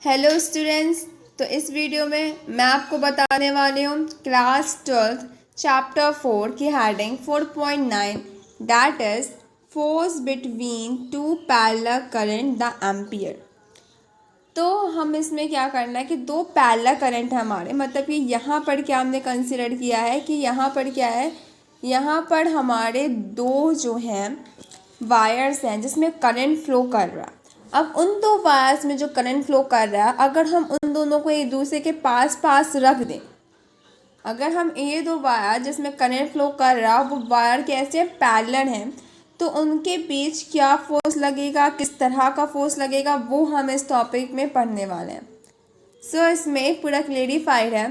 Hello students. तो इस video में मैं आपको बताने वाली हूँ क्लास 12 चैप्टर 4 की heading 4.9 that is force between two parallel current the ampere. तो हम इसमें क्या करना है कि दो पैरेलल करंट है हमारे, मतलब कि यहाँ पर क्या हमने कंसिडर किया है कि यहाँ पर क्या है, यहाँ पर हमारे दो जो हैं वायर्स हैं जिसमें करंट फ्लो कर रहा है। अब उन दो वायर्स में जो करंट फ्लो कर रहा है, अगर हम उन दोनों को एक दूसरे के पास पास रख दें, अगर हम ये दो वायर जिसमें करंट फ्लो कर रहा है वो वायर कैसे पैरेलल हैं, तो उनके बीच क्या फोर्स लगेगा, किस तरह का फोर्स लगेगा, वो हम इस टॉपिक में पढ़ने वाले हैं। सो इसमें पूरा क्लेरिफाइड है।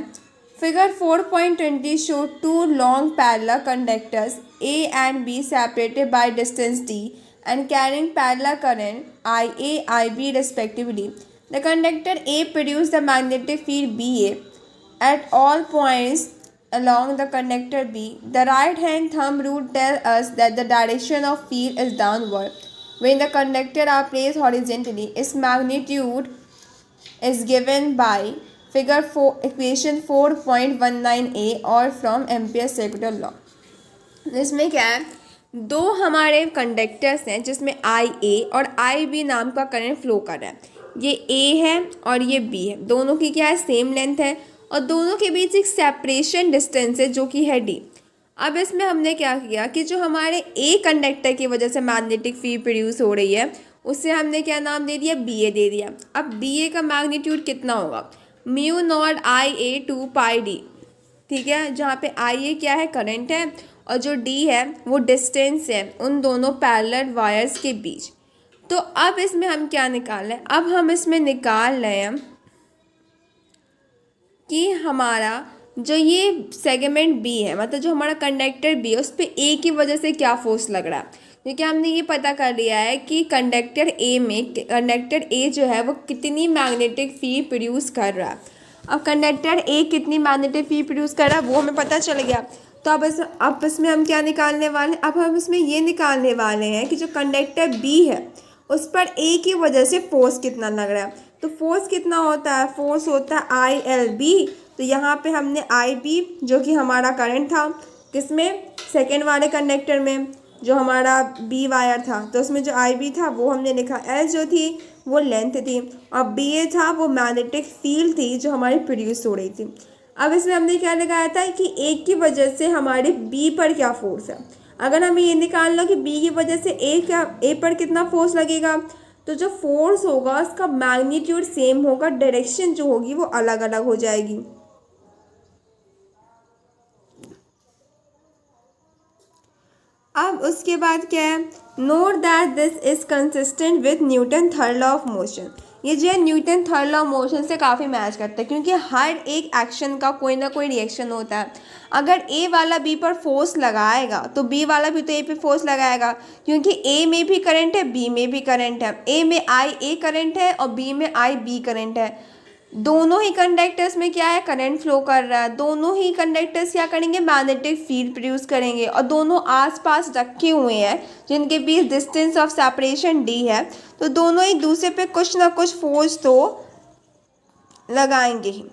Figure 4.20 show to long parallel conductors A and B separated by distance d and carrying parallel current IA, IB respectively. The conductor A produces the magnetic field BA at all points along the conductor B. The right hand thumb rule tells us that the direction of field is downward. When the conductor are placed horizontally, its magnitude is given by figure 4 equation 4.19a और from ampere circular law. इसमें क्या है, दो हमारे conductors हैं जिसमें आई ए और आई B नाम का करंट फ्लो कर रहा है। ये ए है और ये बी है, दोनों की क्या है, सेम लेंथ है और दोनों के बीच एक सेपरेशन डिस्टेंस है जो कि है डी। अब इसमें हमने क्या किया कि जो हमारे ए कंडक्टर की वजह से मैग्नेटिक फील्ड प्रोड्यूस हो रही है उससे हमने क्या नाम दे दिया, बी ए दे दिया। अब बी ए का मैग्नीट्यूड कितना होगा, mu not I A 2 pi D, ठीक है, जहाँ पे आई ए क्या है, करंट है और जो डी है वो डिस्टेंस है उन दोनों पैरेलल वायर्स के बीच। तो अब इसमें हम क्या निकाल रहे हैं, अब हम इसमें निकाल रहे हैं कि हमारा जो ये सेगमेंट बी है, मतलब जो हमारा कंडक्टर बी है, उस पर ए की वजह से क्या फोर्स लग रहा है। क्योंकि हमने ये पता कर लिया है कि कंडक्टर ए जो है वो कितनी मैग्नेटिक फील्ड प्रोड्यूस कर रहा है। अब कंडक्टर ए कितनी मैग्नेटिक फील्ड प्रोड्यूस कर रहा है वो हमें पता चल गया। तो अब इसमें हम क्या निकालने वाले हैं, अब हम इसमें ये निकालने वाले हैं कि जो कंडक्टर बी है उस पर ए की वजह से फोर्स कितना लग रहा है। तो फोर्स कितना होता है, फोर्स होता है आई एल बी। तो यहाँ पे हमने आई बी जो कि हमारा करंट था किसमें, सेकेंड वाले कंडक्टर में जो हमारा बी वायर था, तो उसमें जो आई बी था वो हमने लिखा, एल जो थी वो लेंथ थी और बी ए था वो मैग्नेटिक फील्ड थी जो हमारी प्रोड्यूस हो रही थी। अब इसमें हमने क्या लगाया था कि ए की वजह से हमारे बी पर क्या फोर्स है। अगर हमें ये निकाल लो कि बी की वजह से ए पर कितना फोर्स लगेगा, तो जो फोर्स होगा उसका मैग्नीट्यूड सेम होगा, डायरेक्शन जो होगी वो अलग अलग हो जाएगी। अब उसके बाद क्या है, note that this is consistent with Newton third law of motion. ये जो है Newton third law of motion से काफ़ी मैच करता है क्योंकि हर एक एक्शन का कोई ना कोई रिएक्शन होता है। अगर ए वाला बी पर फोर्स लगाएगा तो बी वाला भी तो ए पे फोर्स लगाएगा, क्योंकि ए में भी करंट है बी में भी करंट है, ए में आई ए करंट है और बी में आई बी करंट है। दोनों ही कंडक्टर्स में क्या है, करंट फ्लो कर रहा है। दोनों ही कंडक्टर्स क्या करेंगे, मैग्नेटिक फील्ड प्रोड्यूस करेंगे और दोनों आसपास रखे हुए हैं जिनके बीच डिस्टेंस ऑफ सेपरेशन डी है। तो दोनों एक दूसरे पे कुछ ना कुछ फोर्स तो लगाएंगे ही।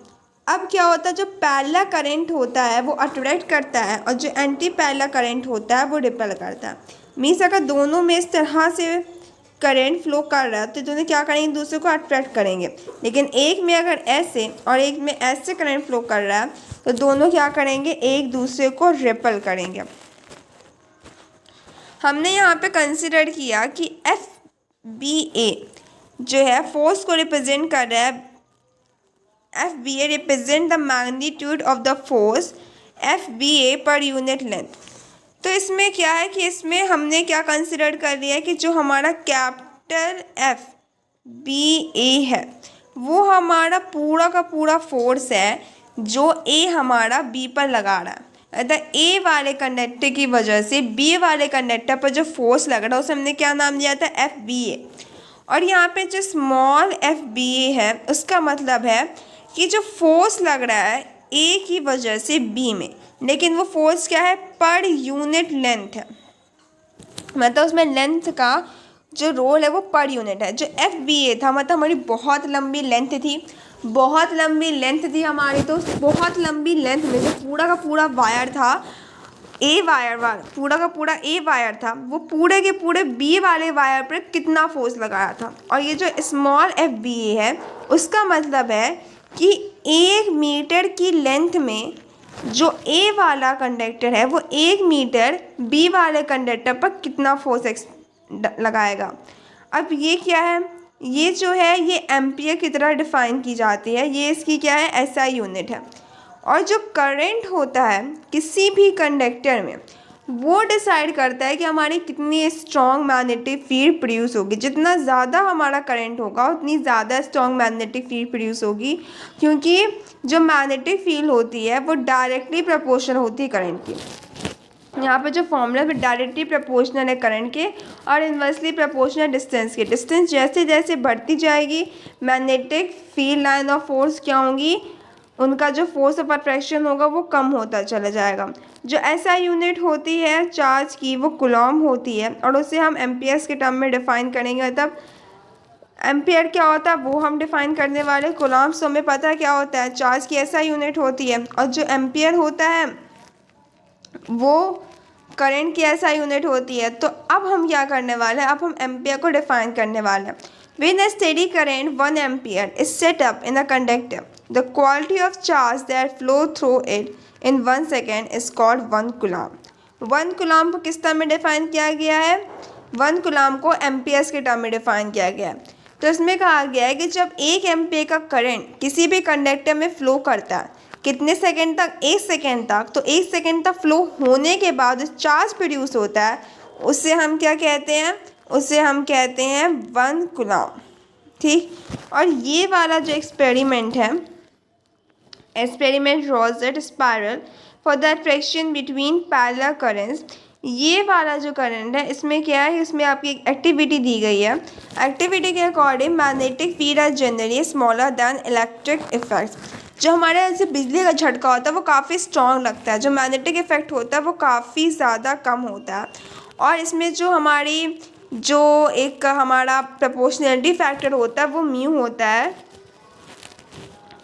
अब क्या होता है, जो पैरेलल करंट होता है वो अट्रैक्ट करता है और जो एंटी पैरेलल करंट होता है वो रिपेल करता है। मीन्स अगर दोनों में इस तरह से करंट फ्लो कर रहा है तो दोनों क्या करेंगे, एक दूसरे को अट्रैक्ट करेंगे। लेकिन एक में अगर ऐसे और एक में ऐसे करंट फ्लो कर रहा है तो दोनों क्या करेंगे, एक दूसरे को रिपेल करेंगे। हमने यहाँ पे कंसिडर किया कि एफ बी ए जो है फोर्स को रिप्रेजेंट कर रहा है, F B A represent the magnitude of the force F B A per unit length. तो इसमें क्या है कि इसमें हमने क्या कंसिडर कर लिया है कि जो हमारा कैपिटल एफ बी ए है वो हमारा पूरा का पूरा फोर्स है जो ए हमारा बी पर लगा रहा है। अतः ए वाले कंडक्टर की वजह से बी वाले कंडक्टर पर जो फोर्स लग रहा है उसे हमने क्या नाम दिया था, एफ बी ए। और यहाँ पे जो स्मॉल एफ बी ए है उसका मतलब है कि जो फोर्स लग रहा है ए की वजह से बी में, लेकिन वो फोर्स क्या है, पर यूनिट लेंथ है, मतलब उसमें लेंथ का जो रोल है वो पर यूनिट है। जो FBA था मतलब हमारी बहुत लंबी लेंथ थी, बहुत लंबी लेंथ थी हमारी, तो बहुत लंबी लेंथ में जो पूरा का पूरा वायर था, ए वायर पूरा का पूरा ए वायर था, वो पूरे के पूरे बी वाले वायर पर कितना फोर्स लगाया था। और ये जो स्मॉल FBA है उसका मतलब है कि 1 मीटर की लेंथ में जो ए वाला कंडक्टर है वो 1 मीटर बी वाले कंडक्टर पर कितना फोर्स लगाएगा। अब ये क्या है, ये जो है ये एम्पियर की तरह डिफाइन की जाती है, ये इसकी क्या है SI यूनिट है। और जो करंट होता है किसी भी कंडक्टर में वो डिसाइड करता है कि हमारी कितनी स्ट्रॉन्ग मैग्नेटिक फील्ड प्रोड्यूस होगी। जितना ज़्यादा हमारा करंट होगा उतनी ज़्यादा स्ट्रॉन्ग मैग्नेटिक फील्ड प्रोड्यूस होगी, क्योंकि जो मैग्नेटिक फील्ड होती है वो डायरेक्टली प्रोपोर्शनल होती है करंट की। यहाँ पे जो फॉर्मूला है डायरेक्टली प्रोपोर्शनल है करंट के और इन्वर्सली प्रोपोर्शनल डिस्टेंस के। डिस्टेंस जैसे जैसे बढ़ती जाएगी magnetic field line of force क्या होंगी, उनका जो फोर्स ऑफ अट्रैक्शन होगा वो कम होता चला जाएगा। जो SI यूनिट होती है चार्ज की वो कूलॉम होती है और उसे हम एम्पियर्स के टर्म में डिफाइन करेंगे। मतलब एम्पियर क्या होता है वो हम डिफाइन करने वाले, कूलॉम्स तो हमें पता है क्या होता है, चार्ज की SI यूनिट होती है। और जो एम्पियर होता है वो करंट की SI यूनिट होती है। तो अब हम क्या करने वाले हैं, अब हम एम्पियर को डिफाइन करने वाले हैं। When a steady current 1 ampere is set up in a conductor, the quality of charge that flow through it in 1 second is called 1 coulomb. 1 coulomb को किस टर्म में डिफाइन किया गया है, 1 coulomb को एम्पियर्स के टर्म में डिफाइन किया गया है। तो इसमें कहा गया है कि जब 1 एम्पियर का करंट किसी भी कंडक्टर में फ्लो करता है कितने सेकंड तक, 1 सेकंड तक, तो 1 सेकंड तक फ्लो होने के बाद जो चार्ज प्रोड्यूस होता है उससे हम क्या कहते हैं, उसे हम कहते हैं 1 कूलॉम। ठीक, और ये वाला जो एक्सपेरिमेंट है, experiment rosette spiral for the attraction between parallel currents, ये वाला जो करंट है इसमें क्या है, इसमें आपकी एक एक्टिविटी दी गई है। एक्टिविटी के according magnetic field are generally smaller than electric effects. जो हमारे यहाँ से बिजली का झटका होता है वो काफ़ी स्ट्रॉन्ग लगता है, जो मैग्नेटिक इफेक्ट होता है वो काफ़ी ज़्यादा कम होता है। और इसमें जो हमारी जो एक हमारा प्रोपोर्शनलिटी फैक्टर होता है वो म्यू होता है,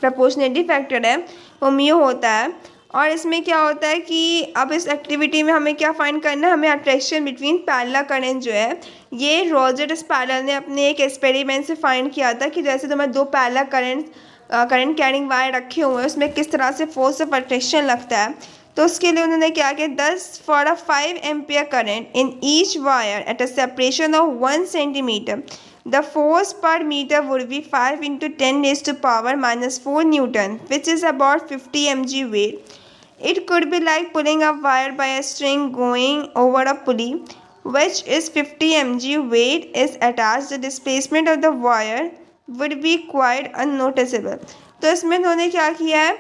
प्रोपोर्शनलिटी फैक्टर है वो म्यू होता है। और इसमें क्या होता है कि अब इस एक्टिविटी में हमें क्या फाइंड करना है, हमें अट्रैक्शन बिटवीन पैरेलल करंट जो है ये रोजेट स्पायरल ने अपने एक एक्सपेरिमेंट से फाइंड किया था कि जैसे तुम्हें 2 पैरेलल करंट कैरिंग वायर रखे हुए हैं उसमें किस तरह से फोर्स ऑफ अट्रैक्शन लगता है। तो उसके लिए उन्होंने क्या किया, 10 for a 5 ampere current in each wire at a separation of 1 centimeter, the force per meter would be 5 into 10 raised to power minus 4 Newton, which is about 50 mg weight. It could be like pulling a wire by a string going over a pulley, which is 50 mg weight is attached. The displacement of the wire would be quite unnoticeable. तो इसमें उन्होंने क्या किया है,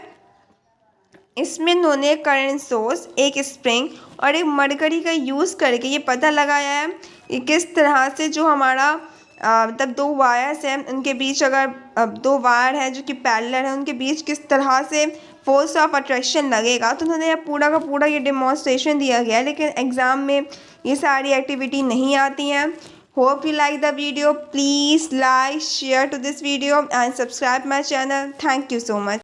इसमें उन्होंने current source, एक spring और एक मरकरी का यूज़ करके ये पता लगाया है कि किस तरह से जो हमारा मतलब 2 वायर्स हैं उनके बीच, अगर 2 वायर हैं जो कि पैरेलल हैं उनके बीच किस तरह से फोर्स ऑफ अट्रैक्शन लगेगा। तो उन्होंने पूरा का पूरा ये डेमोन्स्ट्रेशन दिया गया है, लेकिन एग्ज़ाम में ये सारी एक्टिविटी नहीं आती हैं। Hope you like the video, please like share to this video and subscribe my channel. Thank you so much.